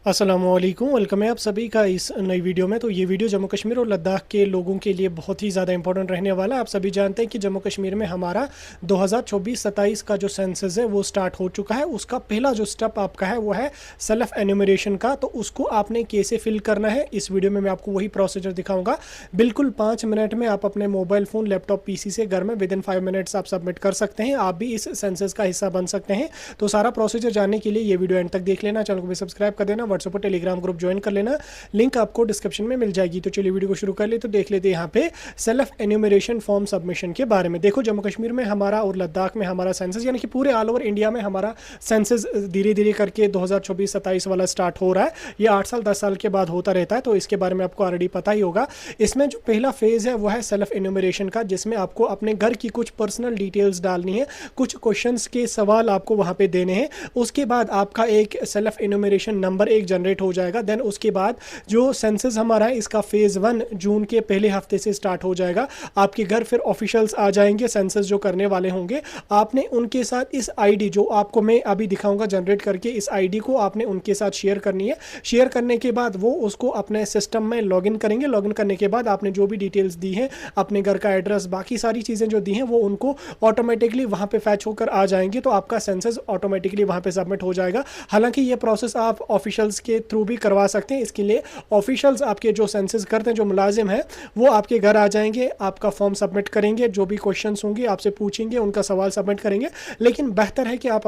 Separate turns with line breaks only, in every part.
अस्सलामुअलैकुम, वेलकम है आप सभी का इस नई वीडियो में। तो ये वीडियो जम्मू कश्मीर और लद्दाख के लोगों के लिए बहुत ही ज़्यादा इंपॉर्टेंट रहने वाला है। आप सभी जानते हैं कि जम्मू कश्मीर में हमारा 2024-27 का जो सेंसस है वो स्टार्ट हो चुका है। उसका पहला जो स्टेप आपका है वो है सेल्फ एन्यूमरेशन का। तो उसको आपने कैसे फिल करना है, इस वीडियो में मैं आपको वही प्रोसीजर दिखाऊंगा। बिल्कुल 5 मिनट में आप अपने मोबाइल फ़ोन, लैपटॉप, पीसी से घर में विदिन 5 मिनट्स आप सबमिट कर सकते हैं। आप भी इस सेंसस का हिस्सा बन सकते हैं। तो सारा प्रोसीजर जानने के लिए ये वीडियो एंड तक देख लेना, चैनल को भी सब्सक्राइब कर देना, व्हाट्सएप और टेलीग्राम ग्रुप ज्वाइन कर लेना, लिंक आपको डिस्क्रिप्शन में मिल जाएगी। तो चलिए वीडियो को शुरू कर ले। तो देख लेते हैं यहाँ पे सेल्फ एन्यूमरेशन फॉर्म सबमिशन के बारे में। देखो, जम्मू कश्मीर में हमारा और लद्दाख में हमारा सेंसस, यानी कि पूरे ऑल ओवर इंडिया में हमारा सेंसस धीरे धीरे करके 2024-27 वाला स्टार्ट हो रहा है। ये 8 साल 10 साल के बाद होता रहता है, तो इसके बारे में आपको ऑलरेडी पता ही होगा। इसमें जो पहला फेज है वो है सेल्फ एन्यूमरेशन का, जिसमें आपको अपने घर की कुछ पर्सनल डिटेल्स डालनी है, कुछ क्वेश्चंस के सवाल आपको वहां पे देने हैं। उसके बाद आपका एक सेल्फ एन्यूमरेशन नंबर एक जनरेट हो जाएगा। देन उसके बाद जो सेंसस हमारा है, इसका फेज 1 जून के पहले हफ्ते से स्टार्ट हो जाएगा। आपके घर फिर ऑफिशियल्स आ जाएंगे सेंसस जो करने वाले होंगे। आपने उनके साथ इस आईडी जो आपको मैं अभी दिखाऊंगा जनरेट करके, इस आईडी को आपने उनके साथ शेयर करनी है। शेयर करने के बाद वो उसको अपने सिस्टम में लॉगिन करेंगे। लॉगिन करने के बाद आपने जो भी डिटेल्स दी है, अपने घर का एड्रेस, बाकी सारी चीज़ें जो दी हैं, वो उनको ऑटोमेटिकली वहाँ पे फैच होकर आ जाएंगे। तो आपका सेंसस ऑटोमेटिकली वहाँ पे सबमिट हो जाएगा। हालांकि ये प्रोसेस आप ऑफिशियल्स के थ्रू भी करवा सकते हैं। इसके लिए ऑफिशियल्स आपके जो सेंसस करते हैं, जो मुलाजिम हैं, वो आपके घर आ जाएंगे, आपका फॉर्म सबमिट करेंगे, जो भी क्वेश्चंस होंगे आपसे पूछेंगे, उनका सवाल सबमिट करेंगे। लेकिन बेहतर है कि आप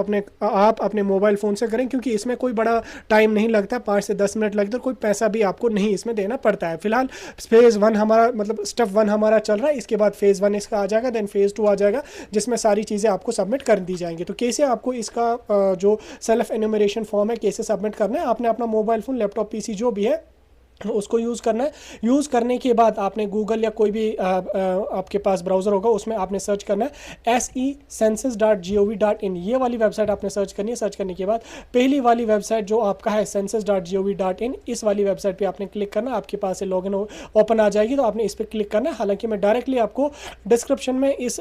अपने मोबाइल फ़ोन से करें, क्योंकि इसमें कोई बड़ा टाइम नहीं लगता, 5 से 10 मिनट लगता है, कोई पैसा भी आपको नहीं इसमें देना पड़ता है। फिलहाल फेज़ 1 हमारा, मतलब स्टेप 1 हमारा चल रहा है। इसके बाद फेज़ 1 इसका आ जाएगा, देन फेज़ 2 आ जाएगा, जिसमें सारी चीज़ें आपको सबमिट कर दी जाएंगी। तो कैसे आपको इसका जो सेल्फ एन्यूमरेशन फॉर्म है कैसे सबमिट करना है, आपने अपना मोबाइल फ़ोन, लैपटॉप, पीसी जो भी है उसको यूज़ करना है। यूज़ करने के बाद आपने गूगल या कोई भी आपके पास ब्राउज़र होगा, उसमें आपने सर्च करना है se-census.gov.in, ये वाली वेबसाइट आपने सर्च करनी है। सर्च करने के बाद पहली वाली वेबसाइट जो आपका है census.gov.in, इस वाली वेबसाइट पे आपने क्लिक करना है। आपके पास से लॉगिन ओपन आ जाएगी, तो आपने इस पर क्लिक करना है। हालांकि मैं डायरेक्टली आपको डिस्क्रिप्शन में इस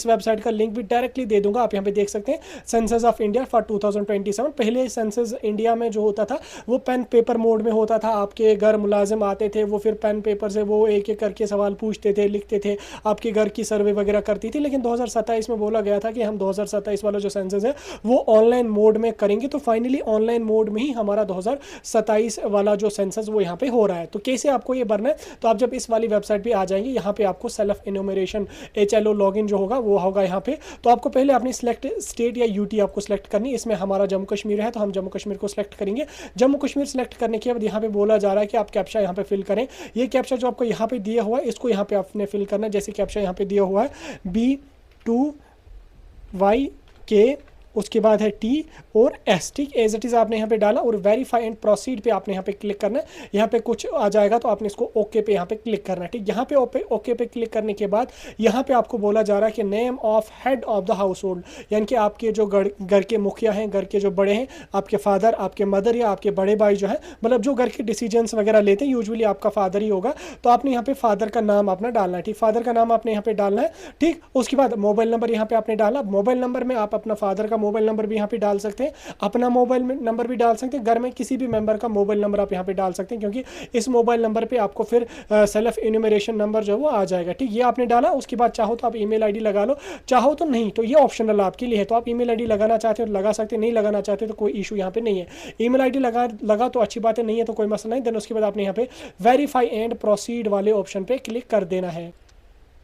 वेबसाइट का लिंक भी डायरेक्टली दे दूंगा। आप यहाँ पे देख सकते हैं, सेंसस ऑफ इंडिया फॉर 2027। पहले सेंसस इंडिया में जो होता था वो पेन पेपर मोड में होता था। आपके घर मुलाजिम आते थे, वो फिर पेन पेपर से वो एक एक करके सवाल पूछते थे, लिखते थे, आपके घर की सर्वे वगैरह करती थी। लेकिन 2027 में बोला गया था कि हम 2027 वाला जो सेंसस है वो ऑनलाइन मोड में करेंगे। तो फाइनली ऑनलाइन मोड में ही हमारा 2027 वाला जो सेंसस वो यहाँ पे हो रहा है। तो कैसे आपको ये भरना है, तो आप जब इस वाली वेबसाइट पे आ जाएंगे, यहाँ पे आपको सेल्फ एन्यूमरेशन HLO लॉगिन जो होगा वो होगा यहाँ पे। तो आपको पहले अपनी सिलेक्ट स्टेट या यूटी आपको सिलेक्ट करनी है। इसमें हमारा जम्मू कश्मीर है, तो हम जम्मू कश्मीर को सिलेक्ट करेंगे। जम्मू कश्मीर सिलेक्ट करने के बाद यहाँ पे बोला जा रहा है कि आप कैप्चा यहाँ पे फिल करें। ये कैप्चा जो आपको यहाँ पे दिया हुआ है, इसको यहाँ पे आपने फिल करना है। जैसे कैप्चा यहाँ पे दिया हुआ है B2YK, उसके बाद है T और S, ठीक, एज इट इज़ आपने यहाँ पे डाला और वेरीफाई एंड प्रोसीड पे आपने यहाँ पे क्लिक करना है। यहाँ पे कुछ आ जाएगा, तो आपने इसको ओके पे यहाँ पे क्लिक करना है, ठीक। यहाँ पे ओके पे क्लिक करने के बाद यहाँ पे आपको बोला जा रहा है कि name of head of the household, यानी कि आपके जो घर के मुखिया हैं, घर के जो बड़े हैं, आपके फादर, आपके मदर या आपके बड़े भाई जो है, मतलब जो घर के डिसीजंस वगैरह लेते हैं, यूजुअली आपका फादर ही होगा। तो आपने यहाँ पे फादर का नाम अपना डालना है, ठीक, फादर का नाम आपने यहाँ पे डालना है, ठीक। उसके बाद मोबाइल नंबर यहाँ पे आपने डाला। मोबाइल नंबर में आप अपना फादर का मोबाइल नंबर भी यहाँ पे डाल सकते हैं, अपना मोबाइल नंबर भी डाल सकते हैं, घर में किसी भी मेंबर का मोबाइल नंबर आप यहाँ पे डाल सकते हैं, क्योंकि इस मोबाइल नंबर पे आपको फिर सेल्फ एन्यूमरेशन नंबर जो है वो आ जाएगा, ठीक। ये आपने डाला। उसके बाद चाहो तो आप ईमेल आईडी लगा लो, चाहो तो नहीं, तो ये ऑप्शनल आपके लिए है। तो आप ईमेल आईडी लगाना चाहते हो तो लगा सकते हैं, नहीं लगाना चाहते तो कोई इशू यहाँ पे नहीं है। ईमेल आईडी लगा तो अच्छी बात है, नहीं है तो कोई मसला नहीं। देन उसके बाद आपने यहाँ पे वेरीफाई एंड प्रोसीड वाले ऑप्शन पे क्लिक कर देना है।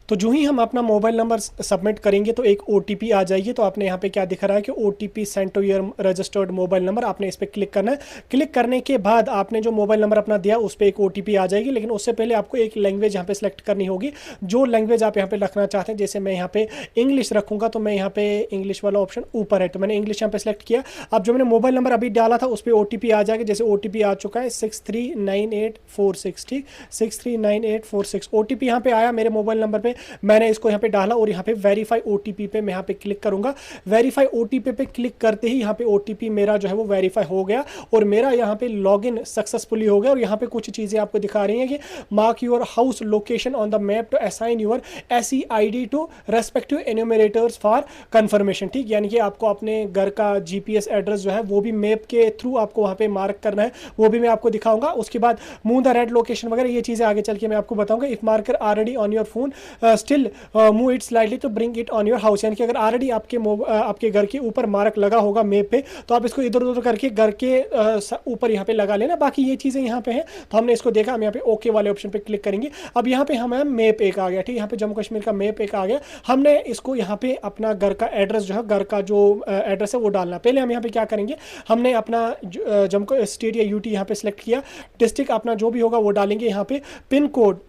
तो जो ही हम अपना मोबाइल नंबर सबमिट करेंगे तो एक OTP आ जाएगी। तो आपने यहाँ पे क्या दिख रहा है कि OTP send to your registered mobile number, आपने इस पर क्लिक करना है। क्लिक करने के बाद आपने जो मोबाइल नंबर अपना दिया उस पर एक OTP आ जाएगी। लेकिन उससे पहले आपको एक लैंग्वेज यहाँ पे सिलेक्ट करनी होगी, जो लैंग्वेज आप यहाँ पे रखना चाहते हैं। जैसे मैं यहाँ पे इंग्लिश रखूँगा, तो मैं यहाँ पे इंग्लिश वाला ऑप्शन ऊपर है, तो मैंने इंग्लिश यहाँ पे सिलेक्ट किया। अब जो मैंने मोबाइल नंबर अभी डाला था उस पर OTP आ जाएगा। जैसे OTP आ चुका है 639846, ठीक, 639846 OTP यहाँ पे आया मेरे मोबाइल नंबर पर। मैंने इसको यहाँ पे डाला और यहाँ पे वेरीफाई ओटीपी पे मैं यहाँ पे क्लिक करूंगा। वेरीफाई ओटीपी पे क्लिक करते ही यहाँ पे ओटीपी मेरा जो है वो वेरीफाई हो गया और मेरा यहाँ पे लॉगिन सक्सेसफुली हो गया। और यहाँ पे कुछ चीज़ें आपको दिखा रही हैं कि mark your house location on the map to assign your SEID to respective enumerators for confirmation. ठीक, यानी कि आपको अपने घर का GPS एड्रेस जो है वो भी मैप के थ्रू आपको वहाँ पे मार्क करना है, वो भी मैं आपको दिखाऊंगा। उसके बाद मूव द रेड लोकेशन वगैरह ये चीज़ें आगे चल के मैं आपको बताऊंगा। If marker already on your phone still move it slightly to bring it on your house, यानी कि अगर ऑलरेडी आपके घर के ऊपर मार्क लगा होगा मैप पे तो आप इसको इधर उधर करके घर के ऊपर यहाँ पे लगा लेना। बाकी ये चीज़ें यहाँ पे हैं तो हमने इसको देखा, हम यहाँ पे ओके वाले ऑप्शन पे क्लिक करेंगे। अब यहाँ पे हमें मैप एक आ गया। ठीक, यहाँ पे जम्मू कश्मीर का मैप एक आ गया। हमने इसको यहाँ पे अपना घर का एड्रेस जो है, घर का जो एड्रेस है वो डालना। पहले हम यहाँ पे क्या करेंगे, हमने अपना जम्मू स्टेट या यूटी यहाँ पे सिलेक्ट किया, डिस्ट्रिक्ट अपना जो भी होगा वो डालेंगे। यहाँ पे पिन कोड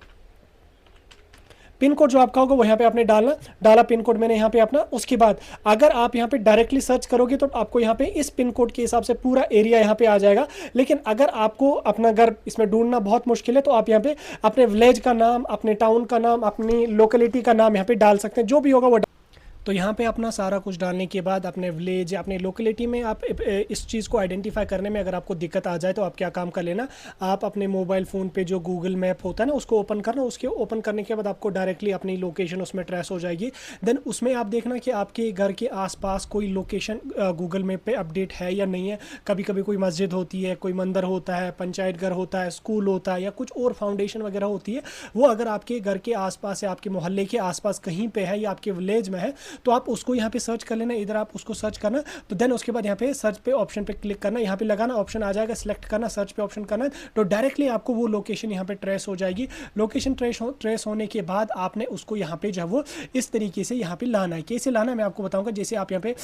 जो आपका होगा वो यहाँ पे आपने डाला पिन कोड मैंने यहाँ पे अपना। उसके बाद अगर आप यहाँ पे डायरेक्टली सर्च करोगे तो आपको यहाँ पे इस पिन कोड के हिसाब से पूरा एरिया यहाँ पे आ जाएगा। लेकिन अगर आपको अपना घर इसमें ढूंढना बहुत मुश्किल है तो आप यहाँ पे अपने विलेज का नाम, अपने टाउन का नाम, अपनी लोकेलिटी का नाम यहाँ पे डाल सकते हैं, जो भी होगा वो। तो यहाँ पे अपना सारा कुछ डालने के बाद अपने विलेज या अपने लोकेलिटी में आप इस चीज़ को आइडेंटिफाई करने में अगर आपको दिक्कत आ जाए तो आप क्या काम कर लेना, आप अपने मोबाइल फ़ोन पे जो गूगल मैप होता है ना उसको ओपन करना। उसके ओपन करने के बाद आपको डायरेक्टली अपनी लोकेशन उसमें ट्रेस हो जाएगी। देन उसमें आप देखना कि आपके घर के आसपास कोई लोकेशन गूगल मैप पे अपडेट है या नहीं है। कभी कभी कोई मस्जिद होती है, कोई मंदिर होता है, पंचायत घर होता है, स्कूल होता है या कुछ और फाउंडेशन वगैरह होती है, वो अगर आपके घर के आसपास या आपके मोहल्ले के आसपास कहीं पे है या आपके विलेज में है तो आप उसको यहाँ पे सर्च कर लेना। इधर आप उसको सर्च करना, तो देन उसके बाद यहाँ पे सर्च पे ऑप्शन पे क्लिक करना, यहाँ पे लगाना, ऑप्शन आ जाएगा, सिलेक्ट करना, सर्च पे ऑप्शन करना, तो डायरेक्टली आपको वो लोकेशन यहाँ पे ट्रेस हो जाएगी। लोकेशन ट्रेस होने के बाद आपने उसको यहाँ पे जो है वो इस तरीके से यहाँ पे लाना है। कैसे लाना है मैं आपको बताऊंगा। जैसे आप यहाँ पे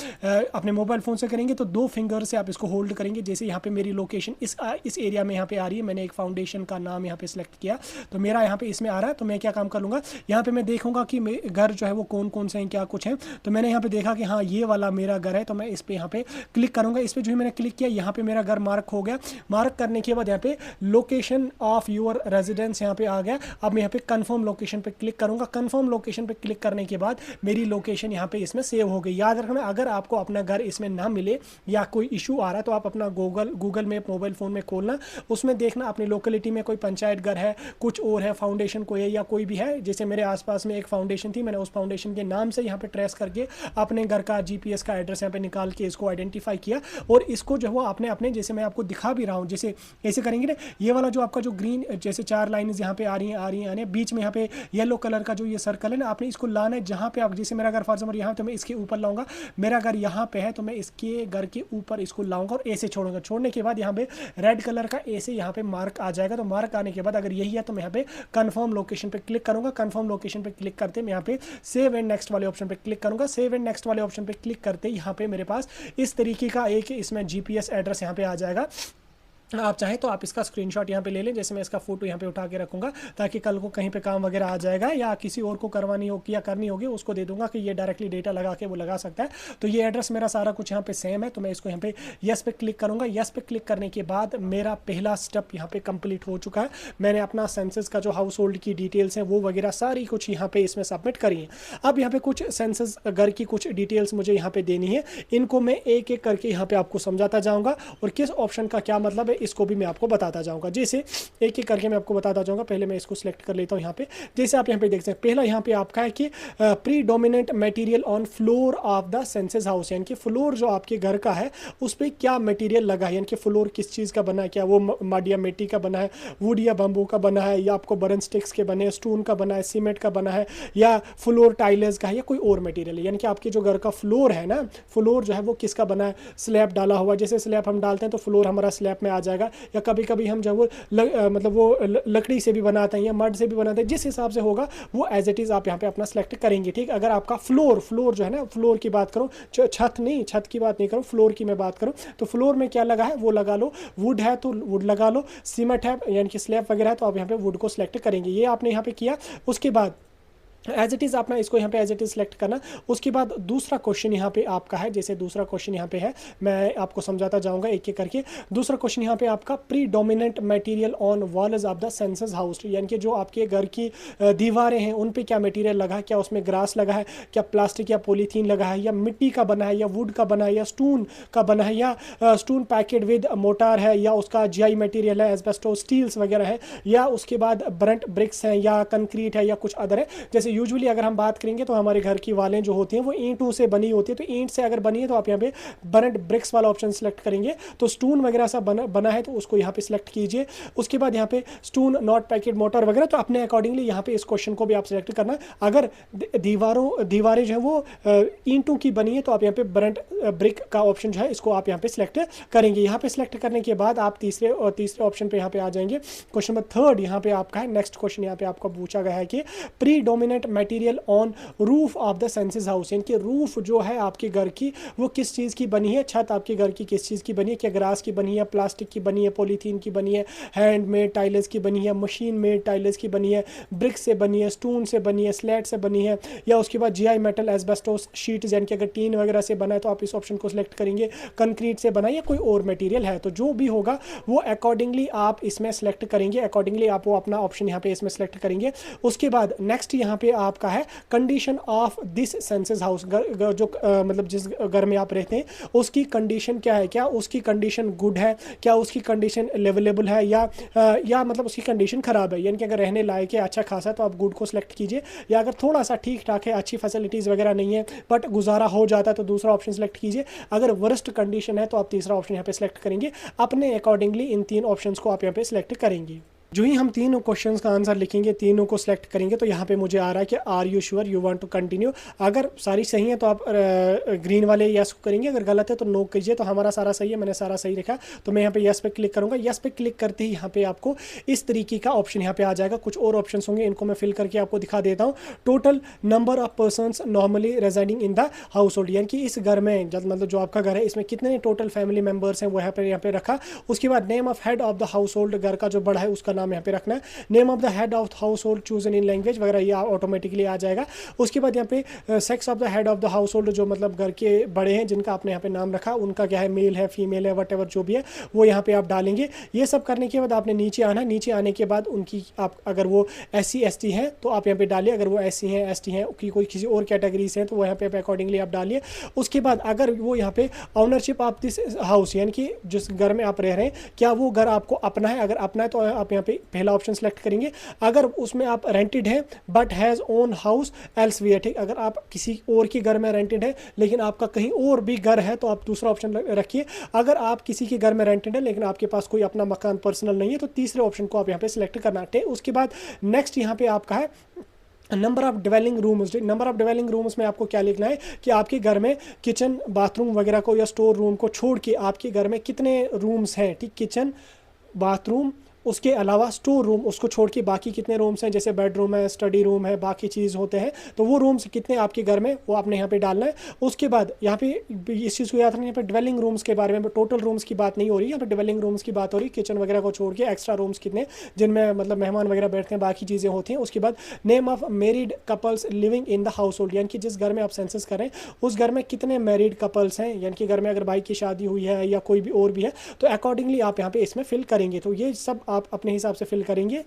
अपने मोबाइल फ़ोन से करेंगे तो 2 फिंगर से आप इसको होल्ड करेंगे। जैसे यहाँ पे मेरी लोकेशन इस एरिया में यहाँ पे आ रही है, मैंने एक फाउंडेशन का नाम यहाँ पे सिलेक्ट किया तो मेरा यहाँ पे इसमें आ रहा है। तो मैं क्या काम कर लूँगा, यहाँ पे मैं देखूंगा कि घर जो है वो कौन कौन से हैं, क्या कुछ है। तो मैंने यहाँ पे देखा कि हाँ ये वाला मेरा घर है, तो मैं इस पे यहाँ पे क्लिक करूंगा। इस पे जो है मैंने क्लिक किया, यहाँ पे मेरा घर मार्क हो गया। मार्क करने के बाद यहाँ पे लोकेशन ऑफ योर रेजिडेंस यहाँ पे आ गया। अब मैं यहाँ पे कंफर्म लोकेशन पे क्लिक करूंगा। कंफर्म लोकेशन पे क्लिक करने के बाद मेरी लोकेशन यहाँ पे इसमें सेव हो गई। याद रखना, अगर आपको अपना घर इसमें ना मिले या कोई इशू आ रहा है तो आप अपना गूगल मैप मोबाइल फ़ोन में खोलना, उसमें देखना अपनी लोकेलिटी में कोई पंचायत घर है, कुछ और है, फाउंडेशन कोई है या कोई भी है। जैसे मेरे आसपास में एक फाउंडेशन थी, मैंने उस फाउंडेशन के नाम से यहाँ पे ट्रेस करके अपने घर का GPS का एड्रेस यहाँ पे निकाल के इसको आइडेंटिफाई किया और इसको जो है आपने अपने, जैसे मैं आपको दिखा भी रहा हूँ, जैसे ऐसे करेंगे ना, ये वाला जो आपका जो ग्रीन जैसे 4 लाइन यहाँ पे आ रही हैं, बीच में यहाँ पे येलो कलर का जो ये सर्कल है ना, आपने इसको लाना है जहाँ पे आप, जैसे मेरा घर फॉर एग्जाम्पल यहाँ, तो मैं इसके ऊपर लाऊंगा। मेरा घर यहाँ पे है तो मैं इसके घर के ऊपर इसको लाऊंगा और ऐसे छोड़ूंगा। छोड़ने के बाद यहाँ पे रेड कलर का ऐसे यहाँ पे मार्क आ जाएगा। तो मार्क आने के बाद अगर यही है तो मैं यहाँ पे कंफर्म लोकेशन पे क्लिक करूंगा। कंफर्म लोकेशन पे क्लिक करते मैं यहाँ पे सेव एंड नेक्स्ट वाले ऑप्शन पे क्लिक करूंगा। सेव एंड नेक्स्ट वाले ऑप्शन पे क्लिक करते यहाँ पे मेरे पास इस तरीके का एक इसमें GPS एड्रेस यहाँ पे आ जाएगा। आप चाहें तो आप इसका स्क्रीनशॉट यहाँ पे ले लें। जैसे मैं इसका फोटो यहाँ पे उठा के रखूंगा ताकि कल को कहीं पे काम वगैरह आ जाएगा या किसी और को करवानी होगी या करनी होगी, उसको दे दूंगा कि ये डायरेक्टली डेटा लगा के वो लगा सकता है। तो ये एड्रेस मेरा सारा कुछ यहाँ पे सेम है, तो मैं इसको यहाँ पे यस पे क्लिक करूंगा। यस पे क्लिक करने के बाद मेरा पहला स्टेप यहाँ पे कंप्लीट हो चुका है। मैंने अपना सेंसस का जो हाउस होल्ड की डिटेल्स हैं वो वगैरह सारी कुछ यहाँ पे इसमें सबमिट करी है। अब यहाँ पे कुछ सेंसस घर की कुछ डिटेल्स मुझे यहाँ पे देनी है, इनको मैं एक एक करके यहाँ पे आपको समझाता जाऊँगा और किस ऑप्शन का क्या मतलब है इसको भी मैं आपको बताता जाऊंगा। जैसे एक एक करके मैं आपको बताता जाऊंगा। पहले मैं इसको सिलेक्ट कर लेता हूं यहाँ पे। जैसे आप यहाँ पे देख सकते हैं, पहला यहाँ पे आपका है कि predominant material on floor of the census house, यानी कि फ्लोर जो आपके घर का है उस पर क्या मटेरियल लगा है, यानी कि फ्लोर किस चीज़ का बना है, क्या वो मड या मिट्टी का बना है, वुड या बम्बू का बना है, या आपको बर्न स्टिक्स के बने, स्टोन का बना है, सीमेंट का बना है, या फ्लोर टाइल्स का है, या कोई और मटेरियल है। यानी कि आपके जो घर का फ्लोर है ना, फ्लोर जो है वो किसका बना है, स्लैब डाला हुआ, जैसे स्लैब हम डालते हैं तो फ्लोर हमारा स्लैब में आ जाएगा, या कभी कभी हम जो वो मतलब वो लकड़ी से भी बनाते हैं या मड से भी बनाते हैं, जिस हिसाब से होगा वो एज इट इज़ आप यहाँ पे अपना सेलेक्ट करेंगे। ठीक, अगर आपका फ्लोर जो है ना, फ्लोर की बात करूँ, छत नहीं, छत की बात नहीं करूँ, फ्लोर की मैं बात करूँ, तो फ्लोर में क्या लगा है वो लगा लो, वुड है तो वुड लगा लो, सीमेंट है यानी कि स्लैब वगैरह है तो आप यहाँ पे वुड को सिलेक्ट करेंगे। ये आपने यहाँ पे किया। उसके बाद एज इट इज़ अपना इसको यहाँ पे एज इट इज़ सेलेक्ट करना। उसके बाद दूसरा क्वेश्चन यहाँ पे आपका है, जैसे दूसरा क्वेश्चन यहाँ पे है, मैं आपको समझाता जाऊँगा एक एक करके। दूसरा क्वेश्चन यहाँ पे आपका predominant material on walls of the census house, यानी कि जो आपके घर की दीवारें हैं उन पे क्या मटेरियल लगा है, क्या उसमें ग्रास लगा है, क्या प्लास्टिक या पॉलीथीन लगा है, या मिट्टी का बना है, या वुड का बना है, या स्टोन का बना है, या स्टोन पैकेट विद मोटार है, या उसका जीआई मटेरियल है, एस्बेस्टोस स्टील्स वगैरह है, या उसके बाद ब्रंट ब्रिक्स हैं, या कंक्रीट है, या कुछ अदर है। जैसे यूजुअली अगर हम बात करेंगे तो हमारे घर की वालें जो होती हैं वो ईंटों से बनी होती है, तो ईंट से अगर बनी है तो आप यहाँ पे बर्न्ड ब्रिक्स वाला ऑप्शन सेलेक्ट करेंगे। तो स्टोन वगैरह सा बना है तो उसको यहाँ पे सिलेक्ट कीजिए। उसके बाद यहाँ पे स्टोन नॉट पैकेट मोटर वगैरह, तो अपने अकॉर्डिंगली यहाँ पे इस क्वेश्चन को भी आप सिलेक्ट करना। अगर दीवारें जो है वो ईंटों की बनी है तो आप यहाँ पे बर्न्ड ब्रिक का ऑप्शन जो है इसको आप यहाँ पे सिलेक्ट करेंगे। यहाँ पे सिलेक्ट करने के बाद आप तीसरे ऑप्शन पे यहाँ पे आ जाएंगे। क्वेश्चन नंबर 3 यहाँ पे आपका है। नेक्स्ट क्वेश्चन यहाँ पे आपको पूछा गया है कि predominant material on roof of the census house, यानी कि रूफ जो है आपके घर की वो किस चीज़ की बनी है, छत आपके घर की किस चीज़ की बनी है, क्या ग्रास की बनी है, प्लास्टिक की बनी है, पॉलीथीन की बनी है, हैंडमेड टाइल्स की बनी है, मशीन मेड टाइल्स की बनी है, ब्रिक से बनी है, स्टोन से बनी है, स्लेट से बनी है, या उसके बाद जीआई मेटल एस्बेस्टोस शीट्स, यानी कि अगर टीन वगैरह से बना है तो आप इस ऑप्शन को सिलेक्ट करेंगे, कंक्रीट से बना है या कोई और मटेरियल है। तो जो भी होगा वो अकॉर्डिंगली आप इसमें सेलेक्ट करेंगे, अकॉर्डिंगली आप वो अपना ऑप्शन यहाँ पे इसमें सेलेक्ट करेंगे। उसके बाद नेक्स्ट यहाँ पे आपका है condition of this census house, जो मतलब जिस घर में आप रहते हैं उसकी कंडीशन क्या है, क्या उसकी कंडीशन गुड है, क्या उसकी कंडीशन लेवलेबल है, या मतलब उसकी कंडीशन खराब है, यानी कि अगर रहने लायक है अच्छा खासा तो आप गुड को सिलेक्ट कीजिए, या अगर थोड़ा सा ठीक ठाक है अच्छी फैसिलिटीज़ वगैरह नहीं है बट गुजारा हो जाता है तो दूसरा ऑप्शन सेलेक्ट कीजिए। अगर वर्स्ट कंडीशन है तो आप तीसरा ऑप्शन यहाँ पे सिलेक्ट करेंगे। अपने अकॉर्डिंगली इन 3 ऑप्शंस को आप यहाँ पे सिलेक्ट करेंगे। जो ही हम तीनों क्वेश्चंस का आंसर लिखेंगे, तीनों को सिलेक्ट करेंगे, तो यहाँ पे मुझे आ रहा है कि are you sure you want to continue. अगर सारी सही है तो आप ग्रीन वाले यस करेंगे, अगर गलत है तो नो कीजिए। तो हमारा सारा सही है, मैंने सारा सही लिखा, तो मैं यहाँ पे यस पे क्लिक करूँगा। यस पे क्लिक करते ही यहाँ पे आपको इस तरीके का ऑप्शन यहाँ पे आ जाएगा। कुछ और ऑप्शन होंगे, इनको मैं फिल करके आपको दिखा देता हूँ। Total number of persons normally residing in the household, यानी कि इस घर में मतलब जो आपका घर है इसमें कितने टोटल फैमिली मेम्बर्स हैं वो यहाँ पे रखा। उसके बाद name of head of the house hold, घर का जो बड़ा है उसका नाम यहाँ पे रखना है। Name of the head of house hold chosen in language वगैरह ये ऑटोमेटिकली आ जाएगा। उसके बाद यहाँ पे sex of the head of the house hold, जो मतलब घर के बड़े हैं जिनका आपने यहाँ पे नाम रखा उनका क्या है, मेल है फीमेल है वट जो भी है वो यहाँ पे आप डालेंगे। ये सब करने के बाद आपने नीचे आना है। नीचे आने के बाद उनकी आप अगर वो SC ST हैं तो आप यहाँ पे डालिए, अगर वो SC हैं ST हैं कोई किसी और कैटेगरी से हैं तो वो यहाँ पे अकॉर्डिंगली आप डालिए। उसके बाद अगर वो यहाँ पे ऑनरशिप ऑफ दिस हाउस, यानी कि जिस घर में आप रह रहे हैं क्या वो घर आपको अपना है, अगर अपना है तो आप यहाँ पे पहला ऑप्शन सेलेक्ट करेंगे। अगर उसमें आप रेंटेड हैं but has own house elsewhere, ठीक, अगर आप किसी और के घर में रेंटेड है लेकिन आपका कहीं और भी घर है तो आप दूसरा ऑप्शन रखिए। अगर आप किसी के घर में रेंटेड है लेकिन आपके पास कोई अपना मकान पर्सनल नहीं है तो तीसरे ऑप्शन को आप यहाँ पे सिलेक्ट करना है। उसके बाद नेक्स्ट यहाँ पे आपका है number of dwelling rooms. Number of dwelling rooms में आपको क्या लिखना है कि आपके घर में किचन बाथरूम वगैरह को या स्टोर रूम को छोड़ के आपके घर में कितने रूम्स हैं, ठीक, किचन बाथरूम उसके अलावा स्टोर रूम उसको छोड़ के बाकी कितने रूम्स हैं, जैसे बेडरूम है, स्टडी रूम है, बाकी चीज़ होते हैं, तो वो रूम्स कितने आपके घर में वो आपने यहाँ पे डालना है। उसके बाद यहाँ पे इस चीज़ को याद रखना, यहाँ पे डिवेलिंग रूम्स के बारे में टोटल रूम्स की बात नहीं हो रही, यहाँ पे डिवेलिंग रूम्स की बात हो रही, किचन वगैरह को छोड़ के एक्स्ट्रा रूम्स कितने जिनमें मतलब मेहमान वगैरह बैठते हैं, बाकी चीज़ें होती हैं। उसके बाद name of married couples living in the household, यानी कि जिस घर में आप सेंसस करें उस घर में कितने मैरिड कपल्स हैं, यानी कि घर में अगर भाई की शादी हुई है या कोई भी और भी है तो अकॉर्डिंगली आप यहाँ पे इसमें फिल करेंगे। तो ये सब आप अपने हिसाब से फिल करेंगे।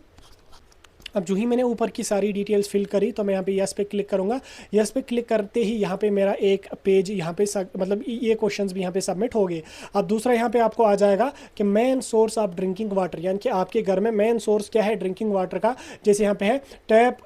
अब जो ही मैंने ऊपर की सारी डिटेल्स फिल करी तो मैं यहाँ पे यस पे क्लिक करूँगा। यस पे क्लिक करते ही यहाँ पे मेरा एक पेज यहाँ पे मतलब ये क्वेश्चंस भी यहाँ पे सबमिट हो गए। अब दूसरा यहाँ पे आपको आ जाएगा कि main source of drinking water, यानी कि आपके घर में मेन सोर्स क्या है ड्रिंकिंग वाटर का। जैसे यहाँ पे है tap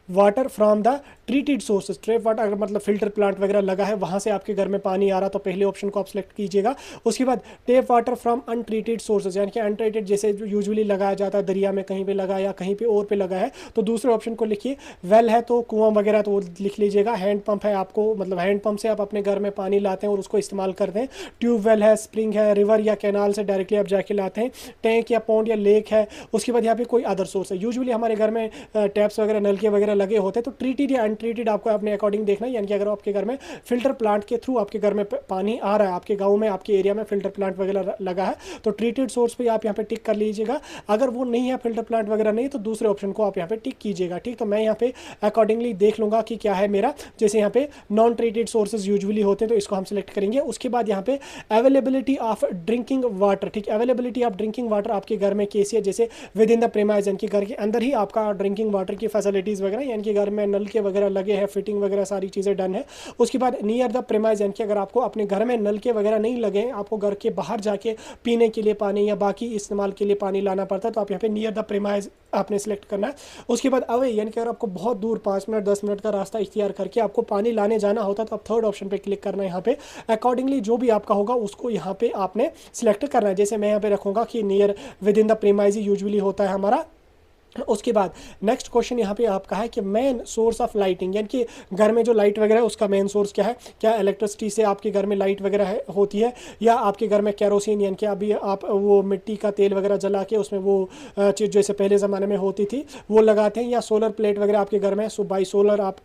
water from the treated sources, trap water अगर मतलब फिल्टर प्लांट वगैरह लगा है वहाँ से आपके घर में पानी आ रहा तो पहले ऑप्शन को आप सिलेक्ट कीजिएगा। उसके बाद tape water from untreated sources, यानी कि अनट्रीटेड जैसे यूजुअली लगाया जाता है दरिया में कहीं पे लगा या कहीं पे और पे लगा है तो दूसरे ऑप्शन को लिखिए। वेल है तो कुआं वगैरह तो वो लिख लीजिएगा। हैंड पंप है आपको मतलब हैंड पंप से आप अपने घर में पानी लाते हैं और उसको इस्तेमाल करते हैं। ट्यूबवेल है, स्प्रिंग है, रिवर या कैनाल से डायरेक्टली आप जाके लाते हैं। टैंक या पॉन्ड या लेक है। उसके बाद यहाँ पे कोई अदर सोर्स है, यूजुअली हमारे घर में टैप्स वगैरह नलके वगैरह लगे होते हैं। तो ट्रीटेड या अनट्रीटेड आपको अपने अकॉर्डिंग देखना है, यानी कि अगर आपके घर में फिल्टर प्लांट के थ्रू आपके घर में पानी आ रहा है, आपके गाँव में आपके एरिया में फिल्टर प्लांट वगैरह लगा है, तो ट्रीटेड सोर्स पर आप यहाँ पे टिक कर लीजिएगा। अगर वो नहीं है, फिल्टर प्लांट वगैरह नहीं, तो दूसरे ऑप्शन को आप यहाँ पे टिक कीजिएगा। ठीक, तो मैं यहाँ पे अकॉर्डिंगली देख लूँगा कि क्या है मेरा। जैसे यहाँ पे नॉन ट्रीटेड सोर्सेज यूजुअली होते हैं, तो इसको हम सिलेक्ट करेंगे। उसके बाद यहाँ पे अवेलेबिलिटी ऑफ ड्रिंकिंग वाटर, ठीक, अवेलेबिलिटी ऑफ ड्रिंकिंग वाटर आपके घर में कैसी है, जैसे विद इन द प्रेमाइज, यानी कि घर के अंदर ही आपका ड्रिंकिंग वाटर की फैसिलिटीज़ वगैरह, यानी कि घर में नल के वगैरह लगे हैं, फिटिंग वगैरह सारी चीज़ें डन है। उसके बाद नियर द प्रेमाइज, यानी कि अगर आपको अपने घर में नल के वगैरह नहीं लगे हैं, आपको घर के बाहर जाके पीने के लिए पानी या बाकी इस्तेमाल के लिए पानी लाना पड़ता है, तो आप यहाँ पे नियर द प्रेमाइज आपने सेलेक्ट करना है। उसके बाद अवे, यानी कि अगर आपको बहुत दूर 5 मिनट 10 मिनट का रास्ता इख्तियार करके आपको पानी लाने जाना होता है, तो आप थर्ड ऑप्शन पे क्लिक करना है। यहाँ पे अकॉर्डिंगली जो भी आपका होगा उसको यहाँ पे आपने सिलेक्ट करना है। जैसे मैं यहाँ पे रखूँगा कि near with in the premise usually होता है हमारा। उसके बाद नेक्स्ट क्वेश्चन यहाँ पे आपका है कि मेन सोर्स ऑफ लाइटिंग, यानी कि घर में जो लाइट वगैरह है उसका मेन सोर्स क्या है। क्या इलेक्ट्रिसिटी से आपके घर में लाइट वगैरह होती है, या आपके घर में कैरोसिन, यानी कि अभी आप वो मिट्टी का तेल वगैरह जला के उसमें वो चीज़ जैसे पहले ज़माने में होती थी वो लगाते हैं, या सोलर प्लेट वगैरह आपके घर में, सो बाई सोलर आप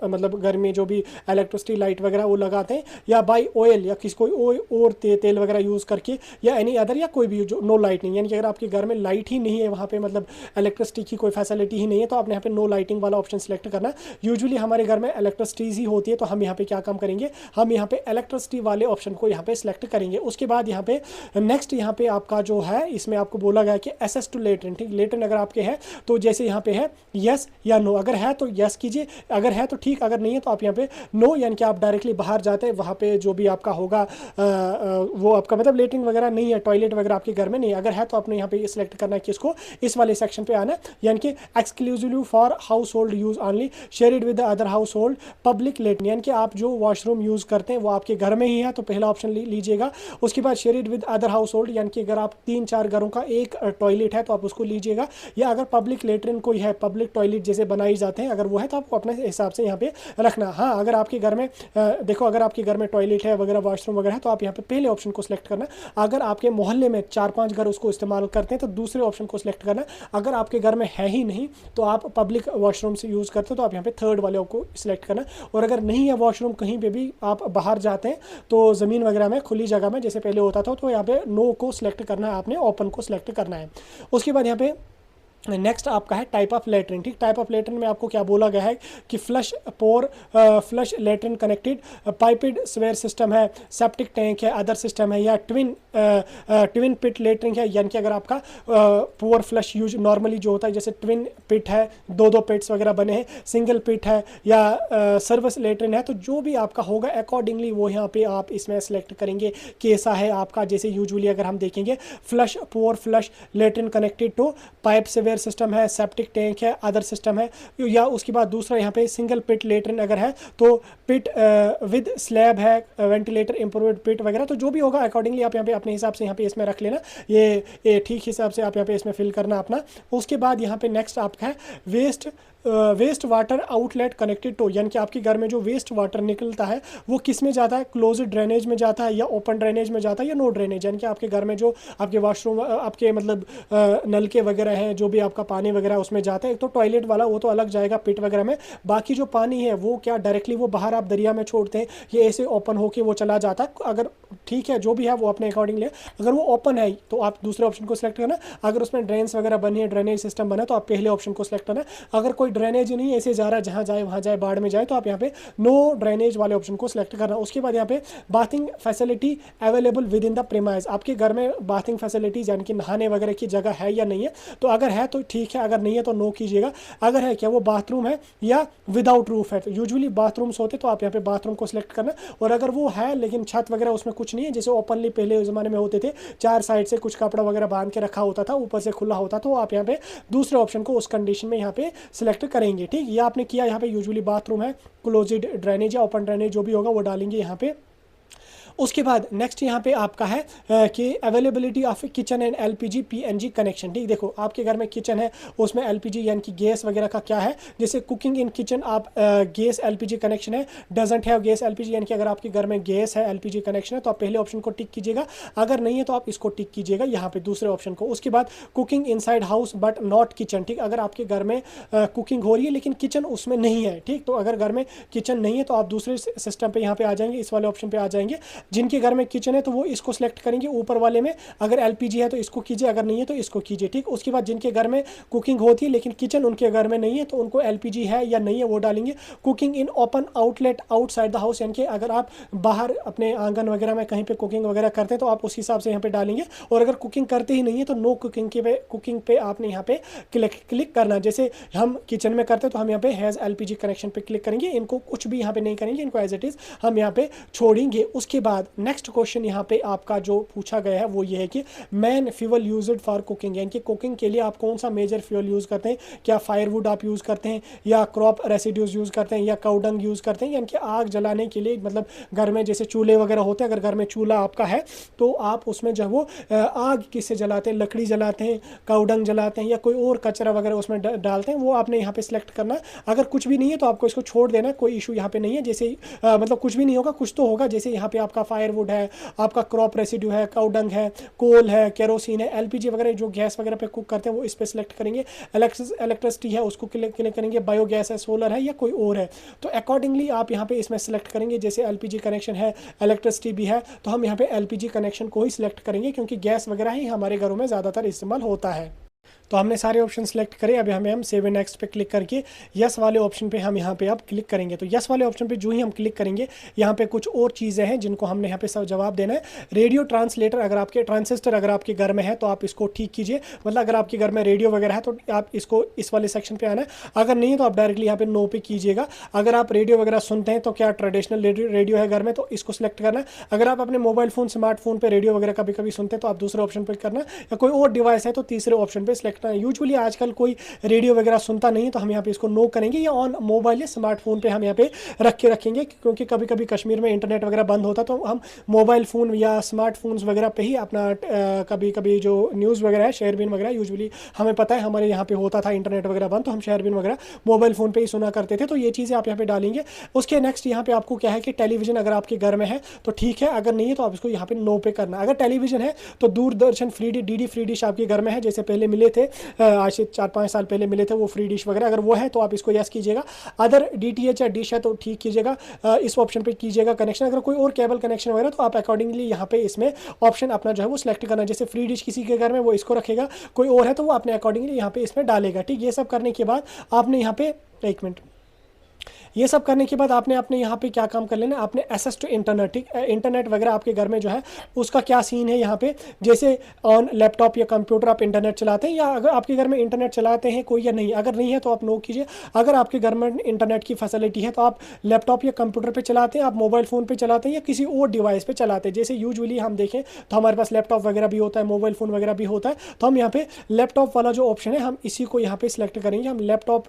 मतलब घर में जो भी इलेक्ट्रिसिटी लाइट वगैरह वो लगाते हैं, या बाई ऑयल, या किसी कोई और तेल वगैरह यूज़ करके, या एनी अदर, या कोई भी जो नो लाइटिंग, यानी कि अगर आपके घर में लाइट ही नहीं है, वहाँ पे मतलब इलेक्ट्रिसिटी की कोई फैसिलिटी ही नहीं है, तो आपने यहाँ पे नो लाइटिंग वाला ऑप्शन सेलेक्ट करना है। यूजुअली हमारे घर में इलेक्ट्रिसिटी ही होती है, तो हम यहाँ पे क्या काम करेंगे, हम यहाँ पे इलेक्ट्रिसिटी वाले ऑप्शन को यहाँ पे सिलेक्ट करेंगे। उसके बाद यहाँ पे नेक्स्ट यहाँ पे आपका जो है इसमें आपको बोला गया कि एसेस टू लेटरिन, ठीक, लेटरिन अगर आपके हैं तो जैसे यहाँ पे है यस या नो, अगर है तो यस कीजिए, अगर है तो ठीक, अगर नहीं है तो आप यहाँ पे नो, यानी कि आप डायरेक्टली बाहर जाते हैं, वहाँ पे जो भी आपका होगा वो आपका मतलब लेटरिन वगैरह नहीं है, टॉयलेट वगैरह आपके घर में नहीं है। अगर है तो आपने यहाँ पे सिलेक्ट करना है किसको, इस वाले सेक्शन पे आना है, यानी कि exclusively for house hold use only, share it with the other house hold public latrine, यानी कि आप जो वॉशरूम यूज करते हैं वो आपके घर में ही है, तो पहला ऑप्शन लीजिएगा। उसके बाद share it with other house hold, यानी कि अगर आप 3-4 घरों का एक टॉयलेट है तो आप उसको लीजिएगा, या अगर पब्लिक लेटरिन कोई है, पब्लिक टॉयलेट जैसे बनाई जाते हैं, अगर वो है तो आपको अपने हिसाब से यहाँ पे रखना। हाँ, अगर आपके घर में देखो, अगर आपके घर में टॉयलेट है वगैरह, वॉशरूम वगैरह है, तो आप यहाँ पे पहले ऑप्शन को सिलेक्ट करना। अगर आपके मोहल्ले में 4-5 घर उसको इस्तेमाल करते हैं तो दूसरे ऑप्शन को सिलेक्ट करना। अगर आपके घर में है ही नहीं तो आप पब्लिक वॉशरूम से यूज़ करते हो, तो आप यहाँ पे थर्ड वाले को सिलेक्ट करना। और अगर नहीं है वॉशरूम, कहीं पे भी आप बाहर जाते हैं तो ज़मीन वगैरह में, खुली जगह में जैसे पहले होता था, तो यहाँ पे नो को सिलेक्ट करना है आपने, ओपन को सिलेक्ट करना है। उसके बाद यहाँ पे नेक्स्ट आपका है टाइप ऑफ लेटरिन, ठीक, टाइप ऑफ लेटरिन में आपको क्या बोला गया है कि flush pour flush latrine connected, piped sewer system है, सेप्टिक टैंक है, अदर सिस्टम है, या ट्विन पिट लेटरिन है, यानी कि अगर आपका पोर फ्लश यूज नॉर्मली जो होता है जैसे ट्विन पिट है, 2-2 पिट्स वगैरह बने हैं, सिंगल पिट है, या सर्विस लेटरिन है, तो जो भी आपका होगा अकॉर्डिंगली वो यहाँ पे आप इसमें सेलेक्ट करेंगे कैसा है आपका। जैसे यूजुअली अगर हम देखेंगे flush pour flush latrine connected to pipe sewer system है, सेप्टिक टैंक है, अदर सिस्टम है, या उसके बाद दूसरा यहाँ पे सिंगल पिट लेटरिन अगर है तो पिट विद स्लैब है, वेंटिलेटर इंप्रूव्ड पिट वगैरह, तो जो भी होगा अकॉर्डिंगली आप यहाँ पे अपने हिसाब से यहाँ पे इसमें रख लेना, ये ठीक हिसाब से आप यहाँ पे इसमें फिल करना अपना। उसके बाद यहाँ पे नेक्स्ट आपका है waste water outlet connected to, यानी कि आपके घर में जो वेस्ट वाटर निकलता है वो किस में जाता है, क्लोज ड्रेनेज में जाता है, या ओपन ड्रेनेज में जाता है, या नो ड्रेनेज, यानी कि आपके घर में जो आपके वॉशरूम आपके मतलब नलके वगैरह हैं, जो भी आपका पानी वगैरह उसमें जाता है। एक तो टॉयलेट वाला वो तो अलग जाएगा पिट वगैरह में, बाकी जो पानी है वो क्या डायरेक्टली वो बाहर आप दरिया में छोड़ते हैं, ये ऐसे ओपन होके वो चला जाता है। अगर ठीक है जो भी है वो अपने अकॉर्डिंग ले, अगर वो ओपन है तो आप दूसरे ऑप्शन को सिलेक्ट करना। अगर उसमें ड्रेन्स वगैरह बनी है, ड्रेनेज सिस्टम बना, तो आप पहले ऑप्शन को सिलेक्ट करना। अगर कोई ड्रेनेज नहीं ऐसे जा रहा है, जहाँ जाए वहाँ जाए, बाढ़ में जाए, तो आप यहाँ पे नो ड्रेनेज वाले ऑप्शन को सिलेक्ट करना। उसके बाद यहाँ पे bathing facility available with in the premise, आपके घर में बाथिंग फैसिलिटीज यानी कि नहाने वगैरह की जगह है या नहीं है, तो अगर है तो ठीक है, अगर नहीं है तो नो कीजिएगा। अगर है क्या वो बाथरूम है या विदाउट रूफ है, तो यूजुअली बाथरूम्स होते तो आप यहाँ पे बाथरूम को सिलेक्ट करना। और अगर वो है लेकिन छत वगैरह उसमें कुछ नहीं है, जैसे ओपनली पहले ज़माने में होते थे, 4 साइड से कुछ कपड़ा वगैरह बांध के रखा होता था, ऊपर से खुला होता, तो आप यहाँ पे दूसरे ऑप्शन को उस कंडीशन में यहाँ पे सिलेक्ट करेंगे। ठीक, ये आपने किया। यहाँ पे यूजुअली बाथरूम है, क्लोज्ड ड्रेनेज या ओपन ड्रेनेज जो भी होगा वो डालेंगे यहाँ पे। उसके बाद नेक्स्ट यहाँ पे आपका है कि availability of kitchen and LPG PNG connection. ठीक, देखो आपके घर में किचन है, उसमें एलपीजी यानी कि गैस वगैरह का क्या है, जैसे कुकिंग इन किचन आप गैस एलपीजी कनेक्शन है, डजंट हैव गैस एलपीजी, यानी कि अगर आपके घर में गैस है एलपीजी कनेक्शन है तो आप पहले ऑप्शन को टिक कीजिएगा, अगर नहीं है तो आप इसको टिक कीजिएगा यहाँ पे दूसरे ऑप्शन को। उसके बाद cooking inside house but not kitchen. ठीक, अगर आपके घर में कुकिंग हो रही है लेकिन किचन उसमें नहीं है, ठीक, तो अगर घर में किचन नहीं है तो आप दूसरे सिस्टम पे यहाँ पे आ जाएंगे, इस वाले ऑप्शन पे आ जाएंगे। जिनके घर में किचन है तो वो इसको सिलेक्ट करेंगे ऊपर वाले में, अगर एलपीजी है तो इसको कीजिए, अगर नहीं है तो इसको कीजिए। ठीक, उसके बाद जिनके घर में कुकिंग होती है लेकिन किचन उनके घर में नहीं है तो उनको एलपीजी है या नहीं है वो डालेंगे। Cooking in open outlet outside the house, यानी कि अगर आप बाहर अपने आंगन वगैरह में कहीं पे कुकिंग वगैरह करते हैं तो आप उस हिसाब से यहाँ पे डालेंगे, और अगर कुकिंग करते ही नहीं है तो नो कुकिंग पे आपने यहाँ पे क्लिक करना। जैसे हम किचन में करते हैं तो हम यहाँ पे हैज़ एलपीजी कनेक्शन पे क्लिक करेंगे, इनको कुछ भी यहाँ पे नहीं करेंगे, इनको एज इट इज़ हम यहाँ पे छोड़ेंगे। उसके बाद नेक्स्ट क्वेश्चन यहाँ पे आपका जो पूछा गया है वो ये है कि main fuel used for cooking, यानी कि कुकिंग के लिए आप कौन सा मेजर फ्यूल यूज़ करते हैं, क्या फायरवुड आप यूज़ करते हैं या क्रॉप रेसिड्यूज यूज़ करते हैं या काउडंग यूज़ करते हैं, यानी कि आग जलाने के लिए, मतलब घर में जैसे चूल्हे वगैरह होते हैं, अगर घर में चूल्हा आपका है तो आप उसमें जो वो आग किससे जलाते हैं, लकड़ी जलाते हैं, काउडंग जलाते हैं या कोई और कचरा वगैरह उसमें डालते हैं, वो आपने यहाँ पे सिलेक्ट करना है। अगर कुछ भी नहीं है तो आपको इसको छोड़ देना है, कोई इशू यहाँ पे नहीं है। जैसे मतलब कुछ भी नहीं होगा, कुछ तो होगा, जैसे यहाँ पे आपका फायरवुड है, आपका क्रॉप रेसिड्यू है, काउडंग है, कोल है, केरोसिन है, एलपीजी वगैरह जो गैस वगैरह पे कुक करते हैं वो इस पर सिलेक्ट करेंगे। इलेक्ट्रिसिटी है उसको क्लिक करेंगे, बायोगैस है, सोलर है या कोई और है, तो अकॉर्डिंगली आप यहाँ पे इसमें सेलेक्ट करेंगे। जैसे एलपीजी कनेक्शन है, इलेक्ट्रिसिटी भी है, तो हम यहाँ पे एलपीजी कनेक्शन को ही सिलेक्ट करेंगे क्योंकि गैस वगैरह ही हमारे घरों में ज़्यादातर इस्तेमाल होता है। तो हमने सारे ऑप्शन सेलेक्ट करे, अभी हम सेव एंड नेक्स्ट पे क्लिक करके यस वाले ऑप्शन पे हम यहाँ पे अब क्लिक करेंगे। तो यस वाले ऑप्शन पे जो ही हम क्लिक करेंगे यहाँ पे कुछ और चीज़ें हैं जिनको हमने यहाँ पे सब जवाब देना है। रेडियो ट्रांसलेटर अगर आपके ट्रांसिस्टर अगर आपके घर में है तो आप इसको ठीक कीजिए, मतलब अगर आपके घर में रेडियो वगैरह है तो आप इसको इस वाले सेक्शन पर आना है, अगर नहीं है तो आप डायरेक्टली यहाँ पे नो पे कीजिएगा। अगर आप रेडियो वगैरह सुनते हैं तो क्या ट्रेडिशनल रेडियो है घर में तो इसको सिलेक्ट करना है। अगर आप अपने मोबाइल फ़ोन स्मार्टफोन पर रेडियो वगैरह कभी कभी सुनते हैं तो आप दूसरे ऑप्शन पर करना है, या कोई और डिवाइस है तो तीसरे ऑप्शन पर सिलेक्ट करना है। यूजुअली आजकल कोई रेडियो वगैरह सुनता नहीं है तो हम यहाँ पे इसको नो करेंगे, या ऑन मोबाइल या स्मार्टफोन पे हम यहाँ पे रखेंगे, क्योंकि कभी कभी कश्मीर में इंटरनेट वगैरह बंद होता तो हम मोबाइल फ़ोन या स्मार्टफोन्स वगैरह पे ही अपना कभी कभी जो न्यूज़ वगैरह है, शेयरबिन वगैरह, यूजुअली हमें पता है हमारे यहाँ पे होता था इंटरनेट वगैरह बंद तो हम शेयरबिन वगैरह मोबाइल फ़ोन पर ही सुना करते थे, तो ये चीज़ें आप यहाँ पे डालेंगे। उसके नेक्स्ट यहाँ पे आपको क्या है कि टेलीविजन अगर आपके घर में है तो ठीक है, अगर नहीं है तो आप इसको यहाँ पे नो पे करना। अगर टेलीविजन है तो Doordarshan free DD free dish आपके घर में है, जैसे पहले मिले थे, आज से 4-5 साल पहले मिले थे वो फ्री डिश वगैरह, अगर वो है तो आप इसको यस कीजिएगा। अदर डीटीएच या डिश है तो ठीक कीजिएगा, इस ऑप्शन पे कीजिएगा कनेक्शन। अगर कोई और केबल कनेक्शन वगैरह तो आप अकॉर्डिंगली यहाँ पे इसमें ऑप्शन अपना जो है वो सिलेक्ट करना। जैसे फ्री डिश किसी के घर में वो इसको रखेगा, कोई और है तो वो अपने अकॉर्डिंगली यहाँ पे इसमें डालेगा। ठीक, ये सब करने के बाद आपने यहाँ पे एक मिनट, ये सब करने के बाद आपने अपने यहाँ पे क्या काम कर लेना, आपने एक्सेस टू इंटरनेट, ठीक, इंटरनेट वगैरह आपके घर में जो है उसका क्या सीन है यहाँ पे, जैसे ऑन लैपटॉप या कंप्यूटर आप इंटरनेट चलाते हैं, या अगर आपके घर में इंटरनेट चलाते हैं कोई या नहीं, अगर नहीं है तो आप नो कीजिए। अगर आपके घर में इंटरनेट की फैसिलिटी है तो आप लैपटॉप या कंप्यूटर पर चलाते हैं, आप मोबाइल फ़ोन पर चलाते हैं या किसी और डिवाइस पर चलाते हैं। जैसे यूजुअली हम देखें तो हमारे पास लैपटॉप वगैरह भी होता है, मोबाइल फ़ोन वगैरह भी होता है, तो हम यहाँ पे लैपटॉप वाला जो ऑप्शन है हम इसी को यहाँ पे सिलेक्ट करेंगे। हम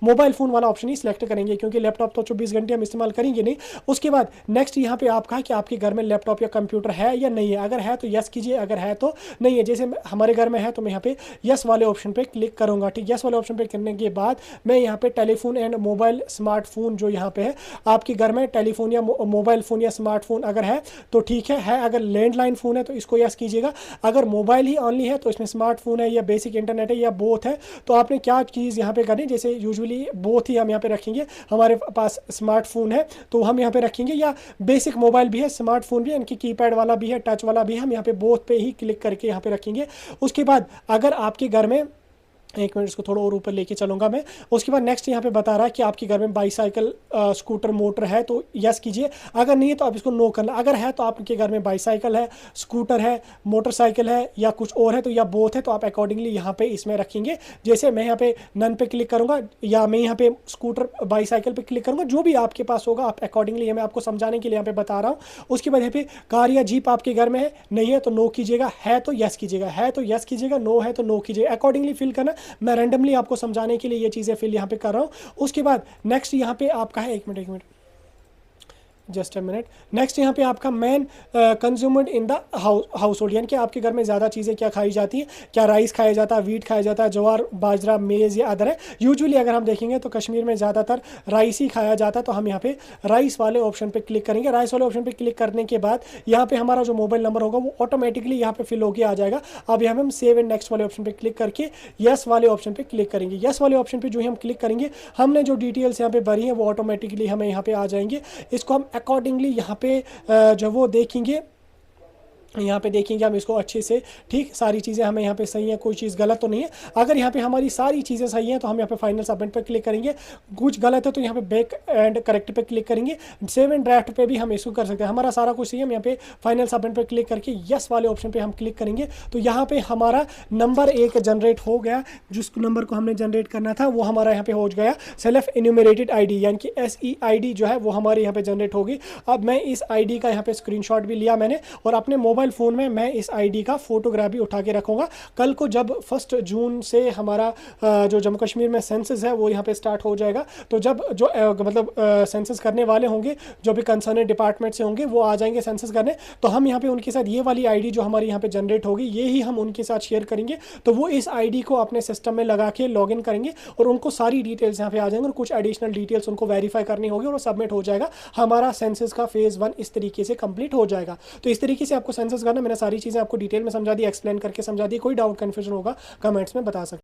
मोबाइल फ़ोन वाला ऑप्शन ही सिलेक्ट करेंगे क्योंकि लैपटॉप तो 24 घंटे हम इस्तेमाल करेंगे नहीं। उसके बाद नेक्स्ट यहाँ पे आपका है कि आपके घर में लैपटॉप या कंप्यूटर है या नहीं है, अगर है तो यस कीजिए, अगर है तो नहीं है। जैसे हमारे घर में है तो मैं यहाँ पे यस वाले ऑप्शन पे क्लिक करूंगा। ठीक, यस वाले ऑप्शन पे करने के बाद मैं यहाँ पे टेलीफोन एंड मोबाइल स्मार्टफोन जो यहाँ पे है, आपके घर में टेलीफोन या मोबाइल फ़ोन या स्मार्टफोन अगर है तो ठीक है। अगर लैंडलाइन फ़ोन है तो इसको यस कीजिएगा। अगर मोबाइल ही ऑनली है तो इसमें स्मार्टफोन है या बेसिक इंटरनेट है या बोथ है, तो आपने क्या चीज़ यहाँ पे करनी, जैसे यूजुअली बोथ ही हम यहाँ पे रखेंगे। हमारे पास स्मार्टफोन है तो हम यहाँ पे रखेंगे, या बेसिक मोबाइल भी है, स्मार्टफोन भी है, इनकी कीपैड वाला भी है, टच वाला भी है, हम यहाँ पे बोथ पे ही क्लिक करके यहाँ पे रखेंगे। उसके बाद अगर आपके घर में, एक मिनट इसको थोड़ा और ऊपर लेके चलूंगा मैं। उसके बाद नेक्स्ट यहाँ पे बता रहा है कि आपके घर में बाईसाइकिल स्कूटर मोटर है तो यस कीजिए, अगर नहीं है तो आप इसको नो करना। अगर है तो आपके घर में बाईसाइकिल है, स्कूटर है, मोटरसाइकिल है या कुछ और है तो या बोथ है तो आप अकॉर्डिंगली यहाँ पे इसमें रखेंगे। जैसे मैं यहाँ पे नन पे क्लिक करूँगा या मैं यहाँ पे स्कूटर बाईसाइकिल पे क्लिक करूँगा, जो भी आपके पास होगा आप अकॉर्डिंगली, मैं आपको समझाने के लिए यहाँ पे बता रहा हूँ। उसके बाद यहाँ पे कार या जीप आपके घर में है, नहीं है तो नो कीजिएगा, है तो यस कीजिएगा, है तो यस कीजिएगा, नो है तो नो कीजिएगा। अकॉर्डिंगली फिल करना, मैं रैंडमली आपको समझाने के लिए ये चीज़ें फिल यहाँ पे कर रहा हूँ। उसके बाद नेक्स्ट यहाँ पे आपका है, एक minute just a minute. Next यहाँ पे आपका main consumed in the household, यानी कि आपके घर में ज़्यादा चीज़ें क्या खाई जाती हैं, क्या राइस खाया जाता है, वीट खाया जाता है, ज्वार बाजरा मेज़ या अदर है। यूजुअली अगर हम देखेंगे तो कश्मीर में ज़्यादातर राइस ही खाया जाता है, तो हम यहाँ पे राइस वाले ऑप्शन पे क्लिक करेंगे। राइस वाले ऑप्शन पे क्लिक करने के बाद यहाँ पे हमारा जो मोबाइल नंबर होगा वो ऑटोमेटिकली यहाँ पे फिल होकर आ जाएगा। अब यहाँ पे हम सेव एंड नेक्स्ट वाले ऑप्शन पे क्लिक करके यस वाले ऑप्शन पे क्लिक करेंगे। यस वाले ऑप्शन पे जो ही हम क्लिक करेंगे, हमने जो डिटेल्स यहाँ पे भरी हैं वो ऑटोमेटिकली हमें यहाँ पे आ जाएंगे। इसको हम अकॉर्डिंगली यहाँ पे जो वो देखेंगे, यहाँ पे देखेंगे हम इसको अच्छे से, ठीक सारी चीज़ें हमें यहाँ पे सही है, कोई चीज़ गलत तो नहीं है। अगर यहाँ पे हमारी सारी चीज़ें सही हैं तो हम यहाँ पे फाइनल सबमिट पे क्लिक करेंगे। कुछ गलत है तो यहाँ पे बैक एंड करेक्ट पे क्लिक करेंगे। सेव एंड ड्राफ्ट पे भी हम इसको कर सकते हैं। हमारा सारा कुछ सही है, हम यहाँ पे फाइनल सबमिट पे क्लिक करके यस वाले ऑप्शन पे हम क्लिक करेंगे। तो यहाँ पे हमारा नंबर 1 जनरेट हो गया। जिस नंबर को हमने जनरेट करना था वो हमारा यहाँ पे हो गया सेल्फ इन्यूमरेटेड ID, यानी कि SEID जो है वो हमारे यहाँ पे जनरेट होगी। अब मैं इस ID का यहाँ पे स्क्रीनशॉट भी लिया मैंने, और अपने मोबाइल फ़ोन में मैं इस आईडी का फोटोग्राफ भी उठा के रखूँगा। कल को जब 1 जून से हमारा जो जम्मू कश्मीर में सेंसस है वो यहाँ पे स्टार्ट हो जाएगा, तो जब जो मतलब सेंसस करने वाले होंगे, जो भी कंसर्न डिपार्टमेंट से होंगे वो आ जाएंगे सेंसस करने, तो हम यहाँ पे उनके साथ ये वाली आईडी जो हमारी यहाँ पे जनरेट होगी ये ही हम उनके साथ शेयर करेंगे। तो वो इस आईडी को अपने सिस्टम में लगा के लॉगिन करेंगे और उनको सारी डिटेल्स यहाँ पे आ जाएंगे, और कुछ एडिशनल डिटेल्स उनको वेरीफाई करनी होगी और वो सबमिट हो जाएगा। हमारा सेंसस का फेज़ 1 इस तरीके से कंप्लीट हो जाएगा। तो इस तरीके से आपको सेंसस करना, मैंने सारी चीज़ें आपको डिटेल में समझा दी, एक्सप्लेन करके समझा दी। कोई डाउट कन्फ्यूजन होगा कमेंट्स में बता सकते हैं।